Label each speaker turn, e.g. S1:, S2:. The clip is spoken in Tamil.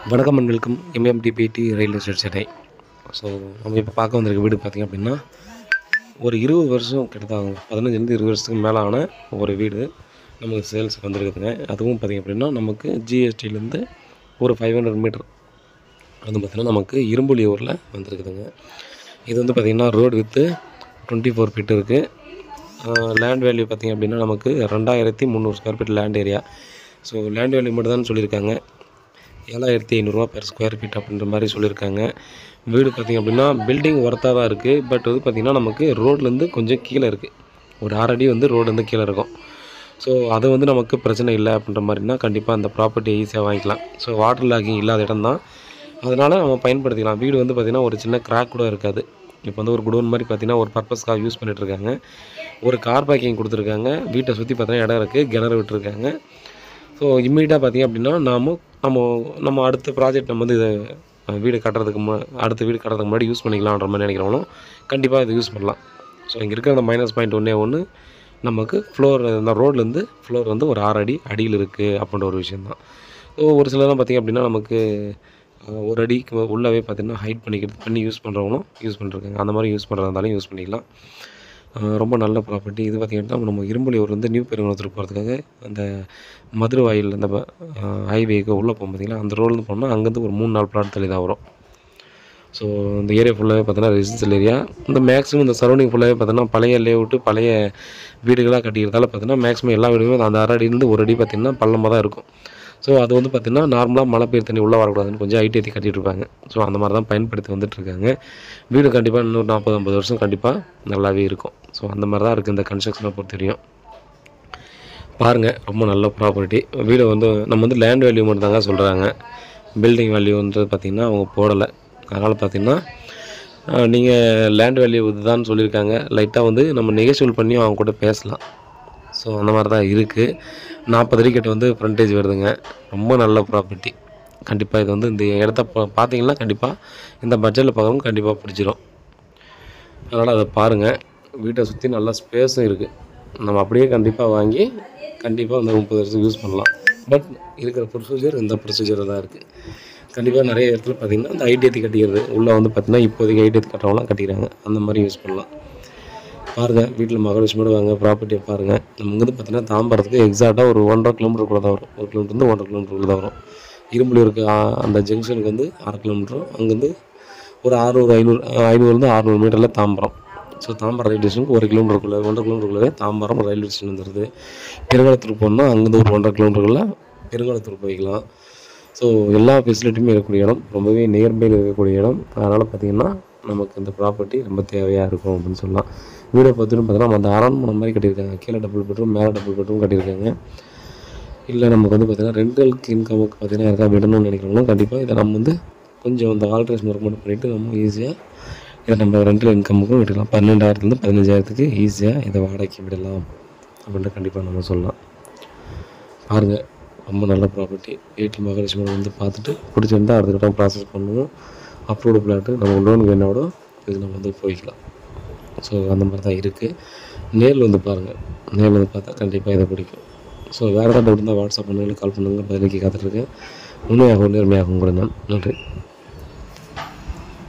S1: வணக்கம் அண்ட் வெல்கம் எம்எம்டிபிடி ரயில்வே எஸ்டேட் சென்னை. ஸோ நம்ம இப்போ பார்க்க வந்திருக்க வீடு பார்த்திங்க அப்படின்னா ஒரு 20 வருஷம் கிட்டத்தட்ட 15-20 வருஷத்துக்கு மேலே ஆன ஒரு வீடு நமக்கு சேல்ஸுக்கு வந்துருக்குதுங்க. அதுவும் பார்த்திங்க அப்படின்னா நமக்கு ஜிஎஸ்டிலேருந்து ஒரு 500 மீட்டர் வந்து பார்த்திங்கன்னா நமக்கு இரும்புலியூரில் வந்துருக்குதுங்க. இது வந்து பார்த்திங்கன்னா ரோடு வித்து 24 ஃபீட் இருக்குது. லேண்ட் வேல்யூ பார்த்திங்க அப்படின்னா நமக்கு 2300 square feet land area. So land value மட்டும் தான் சொல்லியிருக்காங்க. 7500 பெர் ஸ்கொயர் ஃபீட் அப்படின்ற மாதிரி சொல்லியிருக்காங்க. வீடு பார்த்திங்க அப்படின்னா பில்டிங் ஒர்த்தாக தான் இருக்குது. பட் வந்து பார்த்திங்கன்னா நமக்கு ரோட்லேருந்து கொஞ்சம் கீழே இருக்குது. ஒரு 6 அடி வந்து ரோடு கீழே இருக்கும். ஸோ அது வந்து நமக்கு பிரச்சனை இல்லை அப்படின்ற மாதிரினா கண்டிப்பாக அந்த ப்ராப்பர்ட்டியை ஈஸியாக வாங்கிக்கலாம். ஸோ வாட்டர் லாகிங் இல்லாத இடம் தான், அதனால் நம்ம பயன்படுத்திக்கலாம். வீடு வந்து பார்த்திங்கன்னா ஒரு சின்ன கிராக் கூட இருக்காது. இப்போ வந்து ஒரு குடோன் மாதிரி பார்த்திங்கன்னா ஒரு பர்பஸ்க்காக யூஸ் பண்ணிகிட்ருக்காங்க. ஒரு கார் பார்க்கிங் கொடுத்துருக்காங்க. வீட்டை சுற்றி பார்த்திங்கன்னா இடம் இருக்குது, கிணறு விட்டுருக்காங்க. ஸோ இம்மீடியட்டாக பார்த்திங்க அப்படின்னா நம்ம அடுத்த ப்ராஜெக்ட் நம்ம வந்து இதை வீடு கட்டுறதுக்கு அடுத்த வீடு கட்டுறதுக்கு முன்னாடி யூஸ் பண்ணிக்கலான்ற மாதிரி நினைக்கிறவங்களும் கண்டிப்பாக இதை யூஸ் பண்ணலாம். ஸோ இங்கே இருக்கிற அந்த மைனஸ் பாயிண்ட் ஒன்று நமக்கு ஃப்ளோர், இந்த ரோட்லேருந்து ஃப்ளோர் வந்து ஒரு 6 அடி அடியில் இருக்குது அப்படின்ற ஒரு விஷயந்தான். ஸோ ஒரு சிலர்லாம் பார்த்திங்க அப்படின்னா நமக்கு ஒரு அடிக்கு உள்ளவே பார்த்திங்கன்னா ஹைட் பண்ணி யூஸ் பண்ணுறவங்களும் யூஸ் பண்ணிருக்காங்க. அந்த மாதிரி யூஸ் பண்ணுறதாலும் யூஸ் பண்ணிக்கலாம். ரொம்ப நல்ல ப்ராப்பர்ட்டி. இது பார்த்திங்கன்னா நம்ம இரும்புலியூர் வந்து நியூ பெருங்குளத்தூர் போகிறதுக்காக அந்த மதுரவாயில் அந்த ஹைவேக்கு உள்ளே போகும் பார்த்திங்கன்னா அந்த ரோட்லேருந்து போனோம்னா அங்கேருந்து ஒரு 3-4 பிளாட் தள்ளி தான் வரும். ஸோ இந்த ஏரியா ஃபுல்லாகவே பார்த்தோன்னா ரெசிடென்ஷியல் ஏரியா. இந்த மேக்ஸிமம் இந்த சரௌண்டிங் ஃபுல்லாகவே பார்த்தோன்னா பழைய லேஅவுட்டு பழைய வீடுகளாக கட்டிக்கிறதால பார்த்தோன்னா மேக்ஸிமம் எல்லா வீடுமே அந்த 6 அடியிலேருந்து 1 அடி பார்த்திங்கன்னா பள்ளமாக தான் இருக்கும். ஸோ அது வந்து பார்த்திங்கன்னா நார்மலாக மழை பெய்ய தண்ணி உள்ளே வரக்கூடாதுன்னு கொஞ்சம் ஹைட் ஏற்றி கட்டிகிட்ருப்பாங்க. ஸோ அந்த மாதிரி தான் பயன்படுத்தி வந்துட்டுருக்காங்க. வீடு கண்டிப்பாக இன்னும் 40-50 வருஷம் கண்டிப்பாக நல்லாவே இருக்கும். ஸோ அந்த மாதிரி தான் இருக்குது இந்த கன்ஸ்ட்ரக்ஷனை பொறுத்த வரையும். பாருங்கள், ரொம்ப நல்ல ப்ராப்பர்ட்டி. வீடு வந்து நம்ம வந்து லேண்ட் வேல்யூ மட்டும் தாங்க சொல்கிறாங்க. பில்டிங் வேல்யூன்றது பார்த்திங்கன்னா அவங்க போடலை. அதனால் பார்த்திங்கன்னா நீங்கள் லேண்ட் வேல்யூ இதுதான் சொல்லியிருக்காங்க. லைட்டாக வந்து நம்ம நெகோஷியபிள் பண்ணி அவங்க கூட பேசலாம். ஸோ அந்த மாதிரி தான் இருக்குது. 40 அடி கிட்ட வந்து ஃப்ரண்டேஜ் வருதுங்க. ரொம்ப நல்ல ப்ராப்பர்ட்டி. கண்டிப்பாக இது வந்து இந்த இடத்த பார்த்தீங்கன்னா கண்டிப்பாக இந்த பட்ஜெட்டில் பார்க்குறவங்க கண்டிப்பாக பிடிச்சிரும். அதனால் அதை பாருங்கள். வீட்டை சுற்றி நல்லா ஸ்பேஸும் இருக்குது. நம்ம அப்படியே கண்டிப்பாக வாங்கி கண்டிப்பாக வந்து 30 வருஷத்துக்கு யூஸ் பண்ணலாம். பட் இருக்கிற ப்ரொசீஜர் இந்த ப்ரொசீஜர் தான் இருக்குது. கண்டிப்பாக நிறைய இடத்துல பார்த்திங்கன்னா இந்த ஹைட் ஏற்றி கட்டிக்கிறது உள்ளே வந்து பார்த்திங்கன்னா இப்போதைக்கு ஹைட் ஏற்றி கட்டுறவங்களாம் கட்டிக்கிறாங்க. அந்த மாதிரி யூஸ் பண்ணலாம். பாருங்கள், வீட்டில் மகாலட்சுமியோடு வாங்க, ப்ராப்பர்ட்டியை பாருங்கள். நம்ம வந்து பார்த்திங்கன்னா தாம்பரத்துக்கு எக்ஸாக்டாக ஒரு 1.5 கிலோமீட்டருக்குள்ளே தான் வரும். 1 கிலோமீட்டர் 1.5 கிலோமீட்டருக்குள்ளே தான் வரும். இரும்புலியூருக்கு அந்த ஜங்ஷனுக்கு வந்து 1/2 கிலோமீட்டரும், அங்கேருந்து ஒரு 500-600 மீட்டரில் தாம்பரம். ஸோ தாம்பரம் ரயில்வே ஸ்டேஷனுக்கு 1 கிலோமீட்டருக்குள்ளே 1.5 கிலோமீட்டருக்குள்ளே தாம்பரம் ரயில்வே ஸ்டேஷன் வந்துடுது. பெருங்குளத்தூர் போகணுன்னா அங்கேருந்து ஒரு 1.5 கிலோமீட்டருக்குள்ளே பெருங்குளத்தூர் போய்க்கலாம். ஸோ எல்லா ஃபெசிலிட்டியுமே இருக்கக்கூடிய இடம், ரொம்பவே நியர்பையில் இருக்கக்கூடிய இடம். அதனால் பார்த்திங்கன்னா நமக்கு இந்த ப்ராப்பர்ட்டி ரொம்ப தேவையாக இருக்கும் அப்படின்னு சொல்லலாம். வீடை பார்த்துட்டு பார்த்தோன்னா அந்த அரண்மனை மாதிரி கட்டியிருக்காங்க. கீழே டபுள் பெட்ரூம், மேலே டபுள் பெட்ரூம் கட்டியிருக்காங்க. இல்லை நமக்கு வந்து பார்த்திங்கன்னா ரெண்டலுக்கு இன்கமுக்கு பார்த்திங்கன்னா யாருக்கா விடணும்னு நினைக்கிறவங்களும் கண்டிப்பாக இதை நம்ம வந்து கொஞ்சம் இந்த ஆல்ட்ரேஷன் ஒர்க் மட்டும் பண்ணிவிட்டு நம்ம ஈஸியாக இதை நம்ம ரெண்டல் இன்கமுக்கும் விடலாம். 12,000 15,000 ஈஸியாக இதை வாடகைக்கு விடலாம் அப்படின்ட்டு கண்டிப்பாக நம்ம சொல்லலாம். பாருங்கள், ரொம்ப நல்ல ப்ராப்பர்ட்டி. ஏடி மகாலட்சுமி வந்து பார்த்துட்டு பிடிச்சிருந்தால் அடுத்த கட்டம் ப்ராசஸ் பண்ணுவோம். அப்ரூவ்டு பிளாட்டு நம்ம லோனுக்கு என்னோட இது நம்ம வந்து போய்க்கலாம். ஸோ அந்த மாதிரி தான் இருக்குது. நேரில் வந்து பாருங்கள். நேரில் வந்து பார்த்தா கண்டிப்பாக இதை பிடிக்கும். ஸோ வேறு ஏதாவது டவுட் இருந்தால் வாட்ஸ்அப் பண்ணுங்கள், கால் பண்ணுங்கள். பதிலுக்கு காத்துட்ருக்கேன். உண்மையாகவும் நேர்மையாகவும் கூட நான். நன்றி.